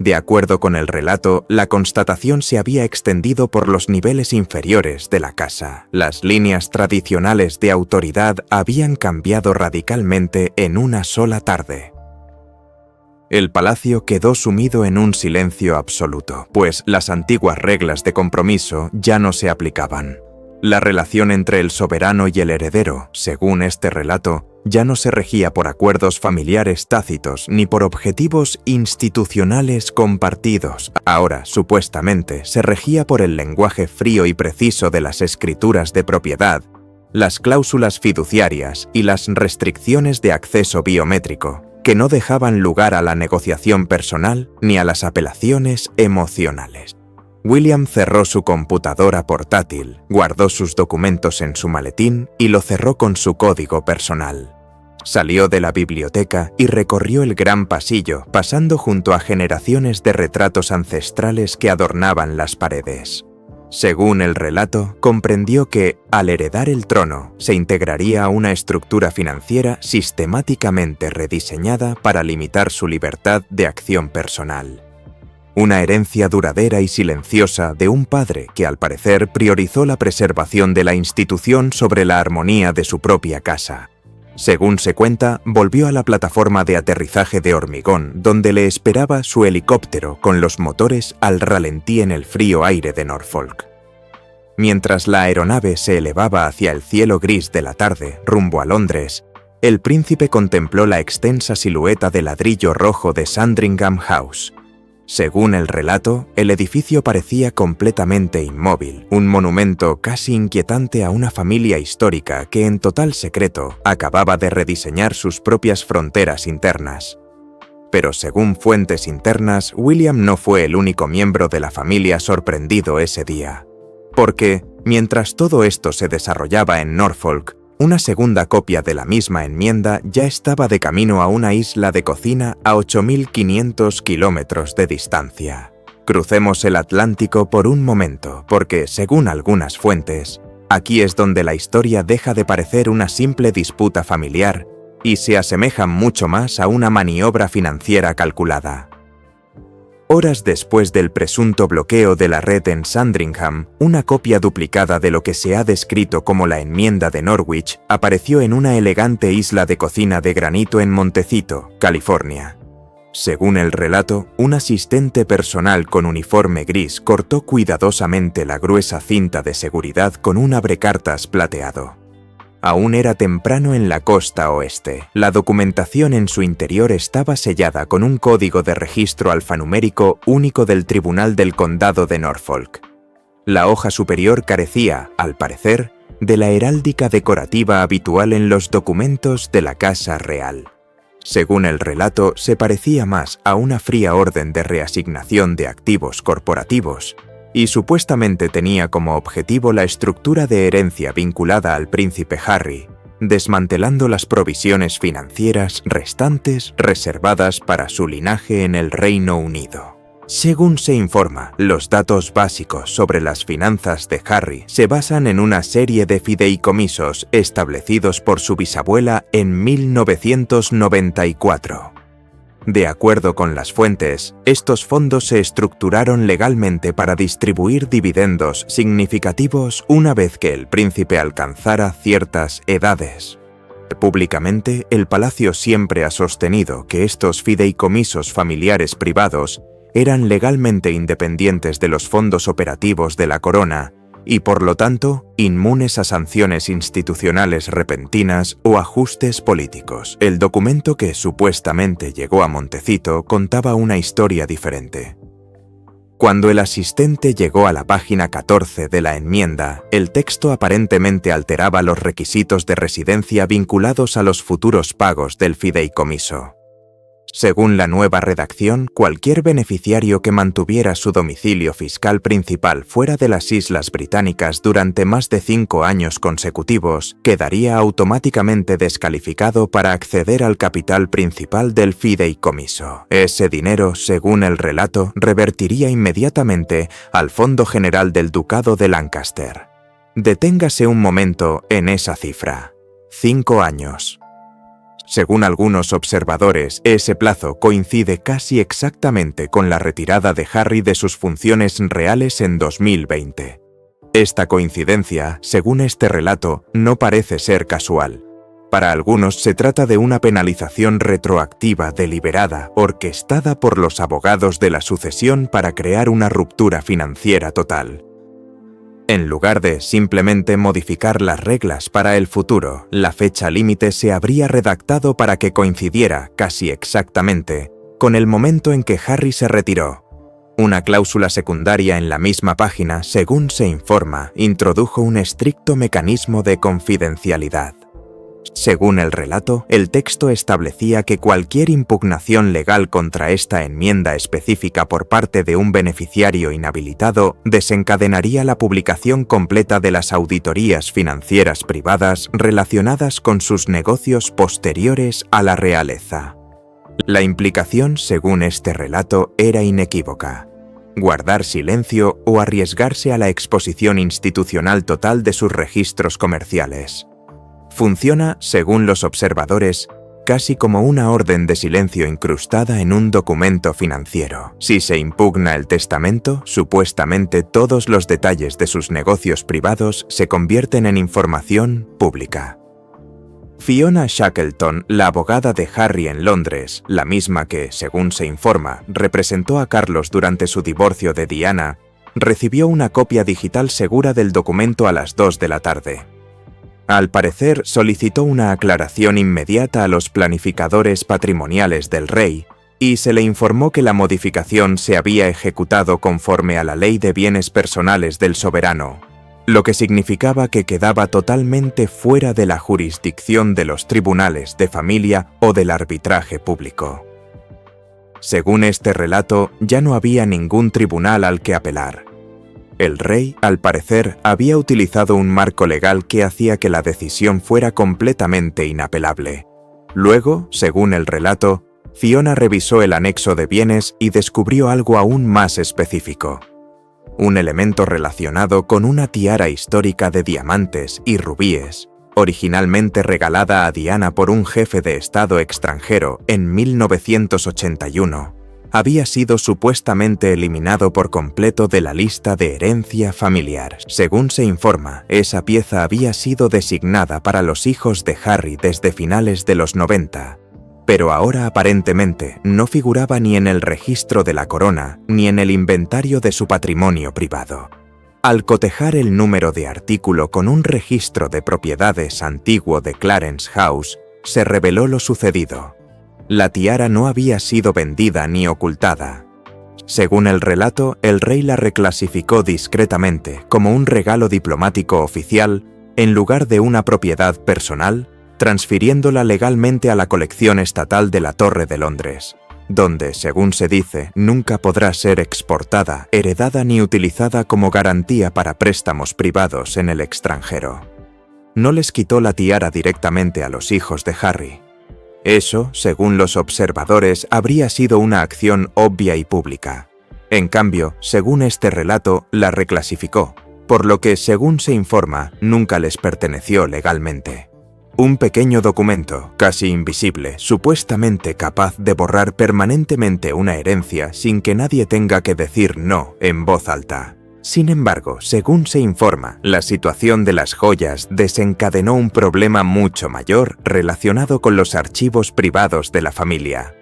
De acuerdo con el relato, la constatación se había extendido por los niveles inferiores de la casa. Las líneas tradicionales de autoridad habían cambiado radicalmente en una sola tarde. El palacio quedó sumido en un silencio absoluto, pues las antiguas reglas de compromiso ya no se aplicaban. La relación entre el soberano y el heredero, según este relato, ya no se regía por acuerdos familiares tácitos ni por objetivos institucionales compartidos. Ahora, supuestamente, se regía por el lenguaje frío y preciso de las escrituras de propiedad, las cláusulas fiduciarias y las restricciones de acceso biométrico, que no dejaban lugar a la negociación personal ni a las apelaciones emocionales. William cerró su computadora portátil, guardó sus documentos en su maletín y lo cerró con su código personal. Salió de la biblioteca y recorrió el gran pasillo, pasando junto a generaciones de retratos ancestrales que adornaban las paredes. Según el relato, comprendió que, al heredar el trono, se integraría a una estructura financiera sistemáticamente rediseñada para limitar su libertad de acción personal. Una herencia duradera y silenciosa de un padre que al parecer priorizó la preservación de la institución sobre la armonía de su propia casa. Según se cuenta, volvió a la plataforma de aterrizaje de hormigón, donde le esperaba su helicóptero con los motores al ralentí en el frío aire de Norfolk. Mientras la aeronave se elevaba hacia el cielo gris de la tarde, rumbo a Londres, el príncipe contempló la extensa silueta de ladrillo rojo de Sandringham House. Según el relato, el edificio parecía completamente inmóvil, un monumento casi inquietante a una familia histórica que en total secreto acababa de rediseñar sus propias fronteras internas. Pero según fuentes internas, William no fue el único miembro de la familia sorprendido ese día. Porque, mientras todo esto se desarrollaba en Norfolk, una segunda copia de la misma enmienda ya estaba de camino a una isla de cocina a 8.500 kilómetros de distancia. Crucemos el Atlántico por un momento, porque, según algunas fuentes, aquí es donde la historia deja de parecer una simple disputa familiar y se asemeja mucho más a una maniobra financiera calculada. Horas después del presunto bloqueo de la red en Sandringham, una copia duplicada de lo que se ha descrito como la enmienda de Norwich apareció en una elegante isla de cocina de granito en Montecito, California. Según el relato, un asistente personal con uniforme gris cortó cuidadosamente la gruesa cinta de seguridad con un abrecartas plateado. Aún era temprano en la costa oeste. La documentación en su interior estaba sellada con un código de registro alfanumérico único del Tribunal del Condado de Norfolk. La hoja superior carecía, al parecer, de la heráldica decorativa habitual en los documentos de la Casa Real. Según el relato, se parecía más a una fría orden de reasignación de activos corporativos, y supuestamente tenía como objetivo la estructura de herencia vinculada al príncipe Harry, desmantelando las provisiones financieras restantes reservadas para su linaje en el Reino Unido. Según se informa, los datos básicos sobre las finanzas de Harry se basan en una serie de fideicomisos establecidos por su bisabuela en 1994. De acuerdo con las fuentes, estos fondos se estructuraron legalmente para distribuir dividendos significativos una vez que el príncipe alcanzara ciertas edades. Públicamente, el palacio siempre ha sostenido que estos fideicomisos familiares privados eran legalmente independientes de los fondos operativos de la corona y, por lo tanto, inmunes a sanciones institucionales repentinas o ajustes políticos. El documento que supuestamente llegó a Montecito contaba una historia diferente. Cuando el asistente llegó a la página 14 de la enmienda, el texto aparentemente alteraba los requisitos de residencia vinculados a los futuros pagos del fideicomiso. Según la nueva redacción, cualquier beneficiario que mantuviera su domicilio fiscal principal fuera de las Islas Británicas durante más de 5 años consecutivos quedaría automáticamente descalificado para acceder al capital principal del fideicomiso. Ese dinero, según el relato, revertiría inmediatamente al Fondo General del Ducado de Lancaster. Deténgase un momento en esa cifra. 5 años. Según algunos observadores, ese plazo coincide casi exactamente con la retirada de Harry de sus funciones reales en 2020. Esta coincidencia, según este relato, no parece ser casual. Para algunos se trata de una penalización retroactiva deliberada, orquestada por los abogados de la sucesión para crear una ruptura financiera total. En lugar de simplemente modificar las reglas para el futuro, la fecha límite se habría redactado para que coincidiera, casi exactamente, con el momento en que Harry se retiró. Una cláusula secundaria en la misma página, según se informa, introdujo un estricto mecanismo de confidencialidad. Según el relato, el texto establecía que cualquier impugnación legal contra esta enmienda específica por parte de un beneficiario inhabilitado desencadenaría la publicación completa de las auditorías financieras privadas relacionadas con sus negocios posteriores a la realeza. La implicación, según este relato, era inequívoca: guardar silencio o arriesgarse a la exposición institucional total de sus registros comerciales. Funciona, según los observadores, casi como una orden de silencio incrustada en un documento financiero. Si se impugna el testamento, supuestamente todos los detalles de sus negocios privados se convierten en información pública. Fiona Shackleton, la abogada de Harry en Londres, la misma que, según se informa, representó a Carlos durante su divorcio de Diana, recibió una copia digital segura del documento a las 2 de la tarde. Al parecer, solicitó una aclaración inmediata a los planificadores patrimoniales del rey y se le informó que la modificación se había ejecutado conforme a la Ley de Bienes Personales del Soberano, lo que significaba que quedaba totalmente fuera de la jurisdicción de los tribunales de familia o del arbitraje público. Según este relato, ya no había ningún tribunal al que apelar. El rey, al parecer, había utilizado un marco legal que hacía que la decisión fuera completamente inapelable. Luego, según el relato, Fiona revisó el anexo de bienes y descubrió algo aún más específico: un elemento relacionado con una tiara histórica de diamantes y rubíes, originalmente regalada a Diana por un jefe de Estado extranjero en 1981. Había sido supuestamente eliminado por completo de la lista de herencia familiar. Según se informa, esa pieza había sido designada para los hijos de Harry desde finales de los 90, pero ahora aparentemente no figuraba ni en el registro de la corona ni en el inventario de su patrimonio privado. Al cotejar el número de artículo con un registro de propiedades antiguo de Clarence House, se reveló lo sucedido. La tiara no había sido vendida ni ocultada. Según el relato, el rey la reclasificó discretamente como un regalo diplomático oficial en lugar de una propiedad personal, transfiriéndola legalmente a la colección estatal de la Torre de Londres, donde, según se dice, nunca podrá ser exportada, heredada ni utilizada como garantía para préstamos privados en el extranjero. No les quitó la tiara directamente a los hijos de Harry. Eso, según los observadores, habría sido una acción obvia y pública. En cambio, según este relato, la reclasificó, por lo que, según se informa, nunca les perteneció legalmente. Un pequeño documento, casi invisible, supuestamente capaz de borrar permanentemente una herencia sin que nadie tenga que decir no en voz alta. Sin embargo, según se informa, la situación de las joyas desencadenó un problema mucho mayor relacionado con los archivos privados de la familia.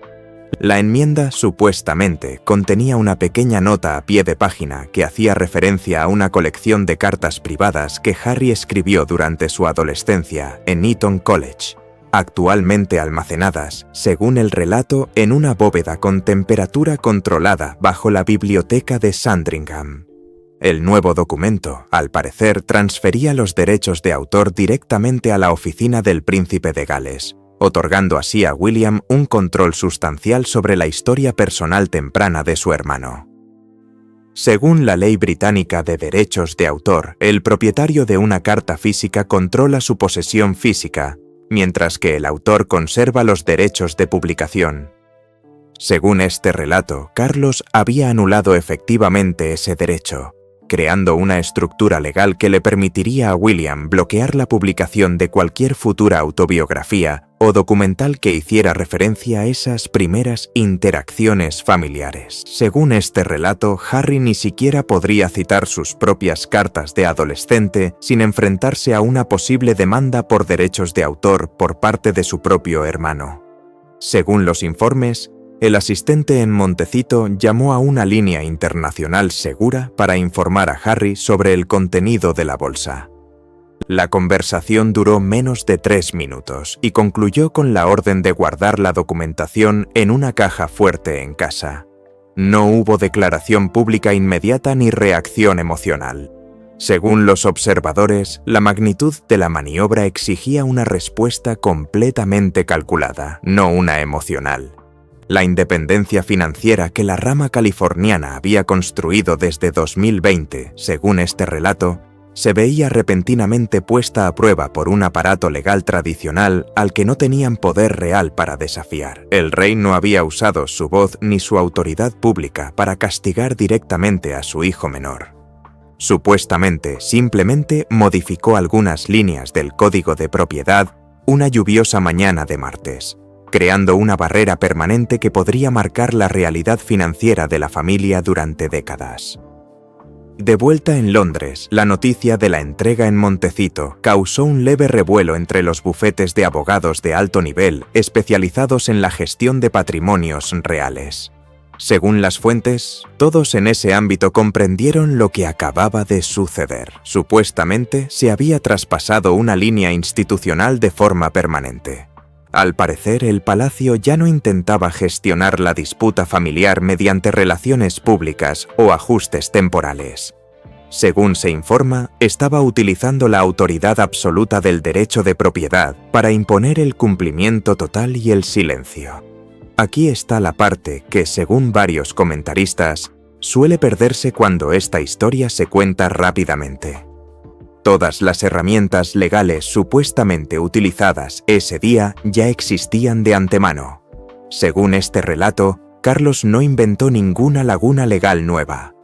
La enmienda supuestamente contenía una pequeña nota a pie de página que hacía referencia a una colección de cartas privadas que Harry escribió durante su adolescencia en Eton College, actualmente almacenadas, según el relato, en una bóveda con temperatura controlada bajo la biblioteca de Sandringham. El nuevo documento, al parecer, transfería los derechos de autor directamente a la oficina del príncipe de Gales, otorgando así a William un control sustancial sobre la historia personal temprana de su hermano. Según la ley británica de derechos de autor, el propietario de una carta física controla su posesión física, mientras que el autor conserva los derechos de publicación. Según este relato, Carlos había anulado efectivamente ese derecho, creando una estructura legal que le permitiría a William bloquear la publicación de cualquier futura autobiografía o documental que hiciera referencia a esas primeras interacciones familiares. Según este relato, Harry ni siquiera podría citar sus propias cartas de adolescente sin enfrentarse a una posible demanda por derechos de autor por parte de su propio hermano. Según los informes, el asistente en Montecito llamó a una línea internacional segura para informar a Harry sobre el contenido de la bolsa. La conversación duró menos de 3 minutos y concluyó con la orden de guardar la documentación en una caja fuerte en casa. No hubo declaración pública inmediata ni reacción emocional. Según los observadores, la magnitud de la maniobra exigía una respuesta completamente calculada, no una emocional. La independencia financiera que la rama californiana había construido desde 2020, según este relato, se veía repentinamente puesta a prueba por un aparato legal tradicional al que no tenían poder real para desafiar. El rey no había usado su voz ni su autoridad pública para castigar directamente a su hijo menor. Supuestamente, simplemente modificó algunas líneas del código de propiedad una lluviosa mañana de martes, creando una barrera permanente que podría marcar la realidad financiera de la familia durante décadas. De vuelta en Londres, la noticia de la entrega en Montecito causó un leve revuelo entre los bufetes de abogados de alto nivel especializados en la gestión de patrimonios reales. Según las fuentes, todos en ese ámbito comprendieron lo que acababa de suceder. Supuestamente, se había traspasado una línea institucional de forma permanente. Al parecer, el palacio ya no intentaba gestionar la disputa familiar mediante relaciones públicas o ajustes temporales. Según se informa, estaba utilizando la autoridad absoluta del derecho de propiedad para imponer el cumplimiento total y el silencio. Aquí está la parte que, según varios comentaristas, suele perderse cuando esta historia se cuenta rápidamente. Todas las herramientas legales supuestamente utilizadas ese día ya existían de antemano. Según este relato, Carlos no inventó ninguna laguna legal nueva.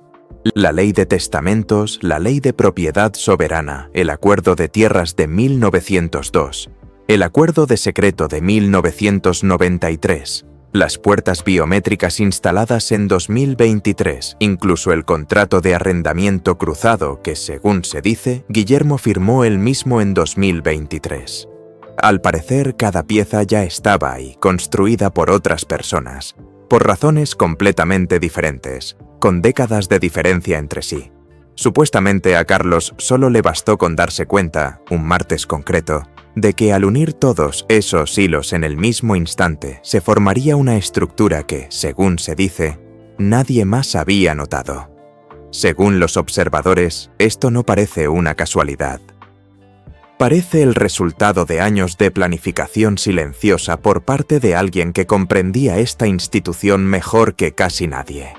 La ley de testamentos, la ley de propiedad soberana, el acuerdo de tierras de 1902, el acuerdo de secreto de 1993, las puertas biométricas instaladas en 2023, incluso el contrato de arrendamiento cruzado que, según se dice, Guillermo firmó él mismo en 2023. Al parecer, cada pieza ya estaba ahí, construida por otras personas, por razones completamente diferentes, con décadas de diferencia entre sí. Supuestamente a Carlos solo le bastó con darse cuenta, un martes concreto, de que al unir todos esos hilos en el mismo instante se formaría una estructura que, según se dice, nadie más había notado. Según los observadores, esto no parece una casualidad. Parece el resultado de años de planificación silenciosa por parte de alguien que comprendía esta institución mejor que casi nadie.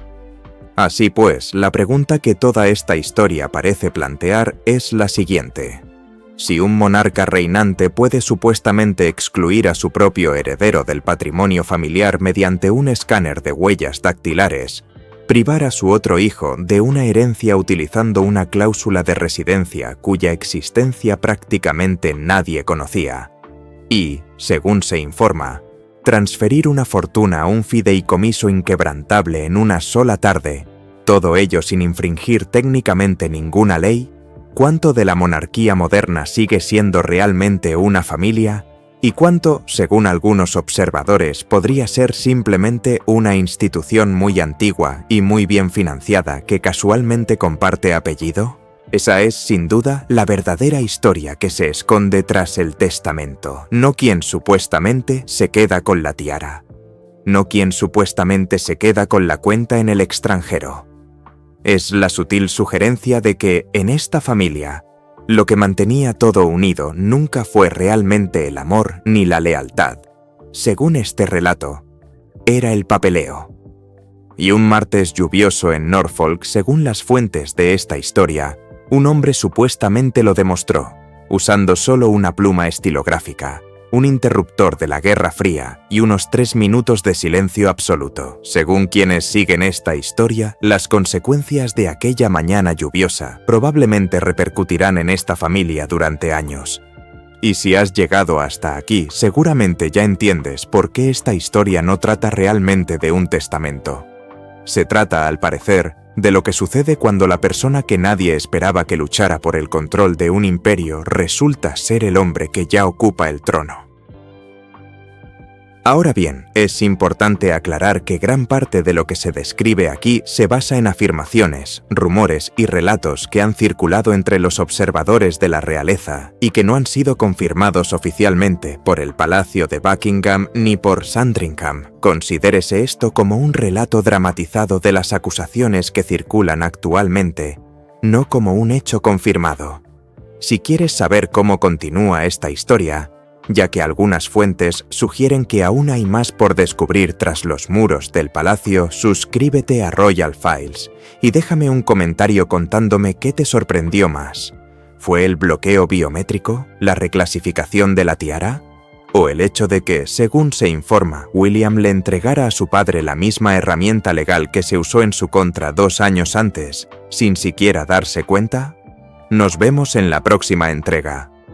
Así pues, la pregunta que toda esta historia parece plantear es la siguiente. Si un monarca reinante puede supuestamente excluir a su propio heredero del patrimonio familiar mediante un escáner de huellas dactilares, privar a su otro hijo de una herencia utilizando una cláusula de residencia cuya existencia prácticamente nadie conocía, y, según se informa, transferir una fortuna a un fideicomiso inquebrantable en una sola tarde, todo ello sin infringir técnicamente ninguna ley, cuánto de la monarquía moderna sigue siendo realmente una familia y cuánto, según algunos observadores, podría ser simplemente una institución muy antigua y muy bien financiada que casualmente comparte apellido. Esa es, sin duda, la verdadera historia que se esconde tras el testamento, no quien supuestamente se queda con la tiara, no quien supuestamente se queda con la cuenta en el extranjero. Es la sutil sugerencia de que, en esta familia, lo que mantenía todo unido nunca fue realmente el amor ni la lealtad. Según este relato, era el papeleo. Y un martes lluvioso en Norfolk, según las fuentes de esta historia, un hombre supuestamente lo demostró, usando solo una pluma estilográfica, un interruptor de la Guerra Fría y unos 3 minutos de silencio absoluto. Según quienes siguen esta historia, las consecuencias de aquella mañana lluviosa probablemente repercutirán en esta familia durante años. Y si has llegado hasta aquí, seguramente ya entiendes por qué esta historia no trata realmente de un testamento. Se trata, al parecer, de lo que sucede cuando la persona que nadie esperaba que luchara por el control de un imperio resulta ser el hombre que ya ocupa el trono. Ahora bien, es importante aclarar que gran parte de lo que se describe aquí se basa en afirmaciones, rumores y relatos que han circulado entre los observadores de la realeza y que no han sido confirmados oficialmente por el Palacio de Buckingham ni por Sandringham. Considérese esto como un relato dramatizado de las acusaciones que circulan actualmente, no como un hecho confirmado. Si quieres saber cómo continúa esta historia, ya que algunas fuentes sugieren que aún hay más por descubrir tras los muros del palacio, suscríbete a Royal Files y déjame un comentario contándome qué te sorprendió más. ¿Fue el bloqueo biométrico, la reclasificación de la tiara? ¿O el hecho de que, según se informa, William le entregara a su padre la misma herramienta legal que se usó en su contra 2 años antes, sin siquiera darse cuenta? Nos vemos en la próxima entrega.